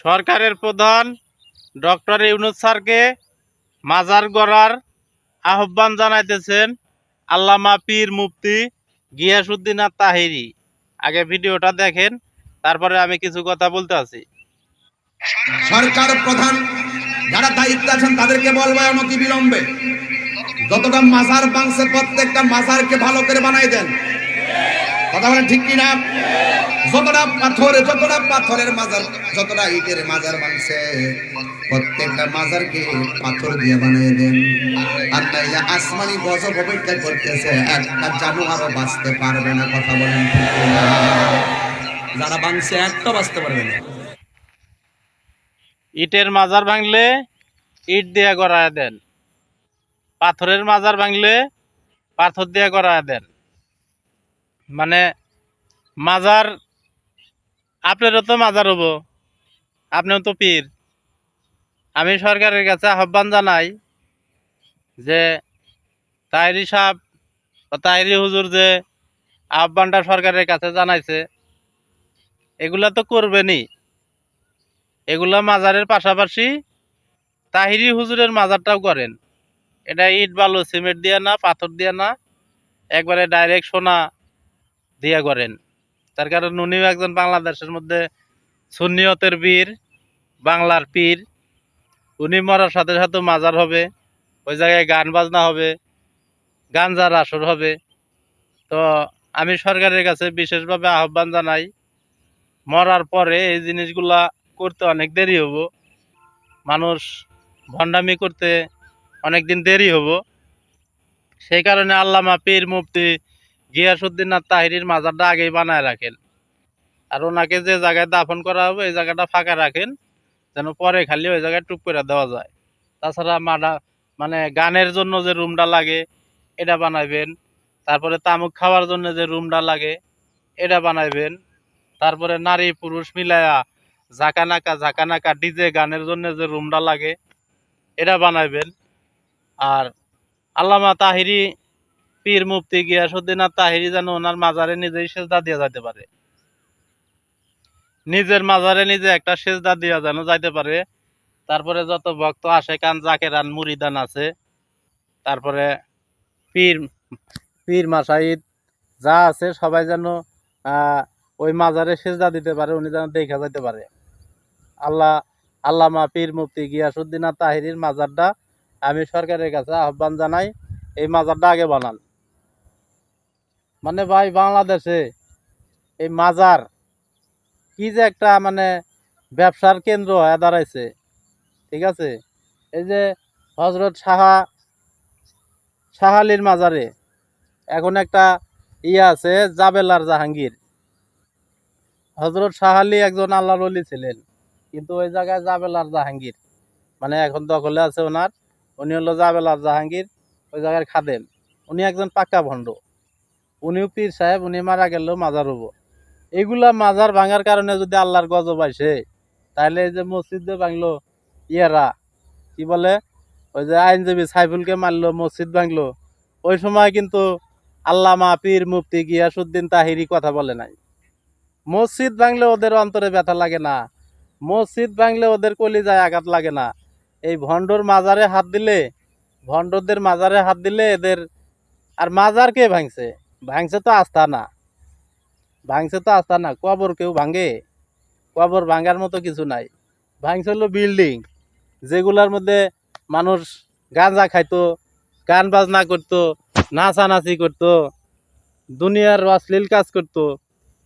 সরকারের প্রধান ডক্টর ইউনূস স্যারকে মাজার গড়ার আহ্বান জানাইতেছেন আল্লামা পীর মুফতি গিয়াসউদ্দিন আত তাহিরি। আগে ভিডিওটা দেখেন, তারপরে আমি কিছু কথা বলতে আছি। সরকার প্রধান যারা দায়িত্বে আছেন তাদেরকে বলবো অনতি বিলম্বে যতটা মাজার ভাঙছে প্রত্যেকটা মাজারকে ভালো করে বানাই দেন। কথা বলেন ঠিক কিনা? যতটা পাথরের মাজার, যতটা ইটের মাজার ভাঙছে প্রত্যেকটা মাজারকে পাথর দিয়ে বানিয়ে দেন। আর নাইলে আসমানি গজব অপেক্ষা করতেছে, একটা জানোয়ারও বাঁচতে পারবে না। কথা বলেন ঠিক কিনা? যারা ভাঙছে একটা বাঁচতে পারবে না। ইটের মাজার ভাঙলে ইট দিয়ে গড়ায় দেন, পাথরের মাজার ভাঙলে পাথর দিয়ে গড়ায় দেন। মানে মাজার, আপনারও তো মাজার হবো, আপনিও তো পীর। আমি সরকারের কাছে আহ্বান জানাই যে তাহিরি সাহেব বা তাহিরি হুজুর যে আহ্বানটা সরকারের কাছে জানাইছে, এগুলা তো করবেনই। এগুলা মাজারের পাশাপাশি তাহিরি হুজুরের মাজারটাও করেন। এটা ইট বালু সিমেন্ট দিয়ে না, পাথর দিয়ে না, একবারে ডাইরেক্ট সোনা দিয়ে করেন। তার কারণ উনিও একজন বাংলাদেশের মধ্যে সুন্নিয়তের বীর, বাংলার পীর। উনি মরার সাথে সাথে মাজার হবে, ওই জায়গায় গান বাজনা হবে, গাঞ্জার আসর হবে। তো আমি সরকারের কাছে বিশেষভাবে আহ্বান জানাই, মরার পরে এই জিনিসগুলা করতে অনেক দেরি হব, মানুষ ভণ্ডামি করতে অনেক দিন দেরি হব। সেই কারণে আল্লামা পীর মুফতি গিয়াসউদ্দিন আত তাহিরির মাজারটা আগেই বানায় রাখেন। আর ওনাকে যে জায়গায় দাফন করা হবে এই জায়গাটা ফাঁকা রাখেন, যেন পরে খালি ওই জায়গায় টুক করে দেওয়া যায়। তাছাড়া মানে গানের জন্য যে রুমটা লাগে এটা বানাইবেন, তারপরে তামুক খাওয়ার জন্য যে রুমটা লাগে এটা বানাইবেন, তারপরে নারী পুরুষ মিলায়া ঝাঁকানাকা ডিজে গানের জন্য যে রুমটা লাগে এটা বানাইবেন। আর আল্লামা তাহিরি পীর মুফতি গিয়াসউদ্দিন আত তাহিরি যেন ওনার মাজারে নিজেই সেজদা দিয়ে যাইতে পারে, নিজের মাজারে নিজে একটা সেজদা দিয়া যেন যাইতে পারে। তারপরে যত ভক্ত আশেকান জাকেরান মুরিদান আছে, তারপরে পীর পীর মাসাইদ যা আছে সবাই যেন ওই মাজারে সেজদা দিতে পারে, উনি যেন দেখা যাইতে পারে। আল্লামা পীর মুফতি গিয়াসউদ্দিন আত তাহিরির মাজারটা আমি সরকারের কাছে আহ্বান জানাই, এই মাজারটা আগে বানান। মানে ভাই, বাংলাদেশে এই মাজার কি যে একটা মানে ব্যবসার কেন্দ্র হয়ে দাঁড়াইছে, ঠিক আছে? এই যে হজরত শাহ আলীর মাজারে এখন একটা আছে, জাবেলার জাহাঙ্গীর। হজরত শাহ আলী একজন আল্লাহর ওলি ছিলেন, কিন্তু ওই জায়গায় জাবেলার জাহাঙ্গীর মানে এখন দখলে আছে ওনার। উনি হলো জাবেলার জাহাঙ্গীর, ওই জায়গার খাদেম। উনি একজন পাক্কা ভণ্ড, উনিও পীর সাহেব, উনি মারা গেলেও মাজার হবো। এগুলা মাজার ভাঙার কারণে যদি আল্লাহর গজব আসে, তাহলে এই যে মসজিদ যে ভাঙলো, ইয়ারা কি বলে, ওই যে আইনজীবী সাইফুলকে মারলো, মসজিদ ভাঙলো, ওই সময় কিন্তু আল্লামা পীর মুফতি গিয়াসউদ্দিন তাহিরি কথা বলে নাই। মসজিদ ভাঙলে ওদের অন্তরে ব্যথা লাগে না, মসজিদ ভাঙলে ওদের কলিজায় আঘাত লাগে না। এই ভণ্ডর মাজারে হাত দিলে, ভণ্ডদের মাজারে হাত দিলে এদের। আর মাজার কে ভাঙছে? ভাঙছে তো আস্তানা, কবর কেউ ভাঙে? কবর ভাঙার মতো কিছু নাই। ভাঙছে হলো বিল্ডিং, যেগুলার মধ্যে মানুষ গাঁজা খাইতো, গান বাজনা করতো, নাচানাচি করতো, দুনিয়ার অশ্লীল কাজ করতো,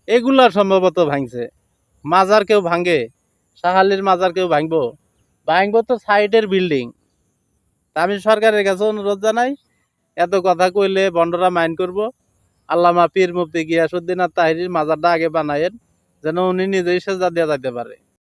এগুলা সম্ভবত ভাঙছে। মাজার কেউ ভাঙে? শাহ আলীর মাজার কেউ ভাঙবো তো সাইডের বিল্ডিং। আমি সরকারের কাছে অনুরোধ জানাই, এত কথা কইলে বন্ডরা মাইন্ড করবো। আল্লামা পীর মুফতি গিয়াসউদ্দিন আত তাহিরির মাজারটা আগে বানায়েন, যেন উনি নিজেই সেজদা দিয়ে যাইতে পারে।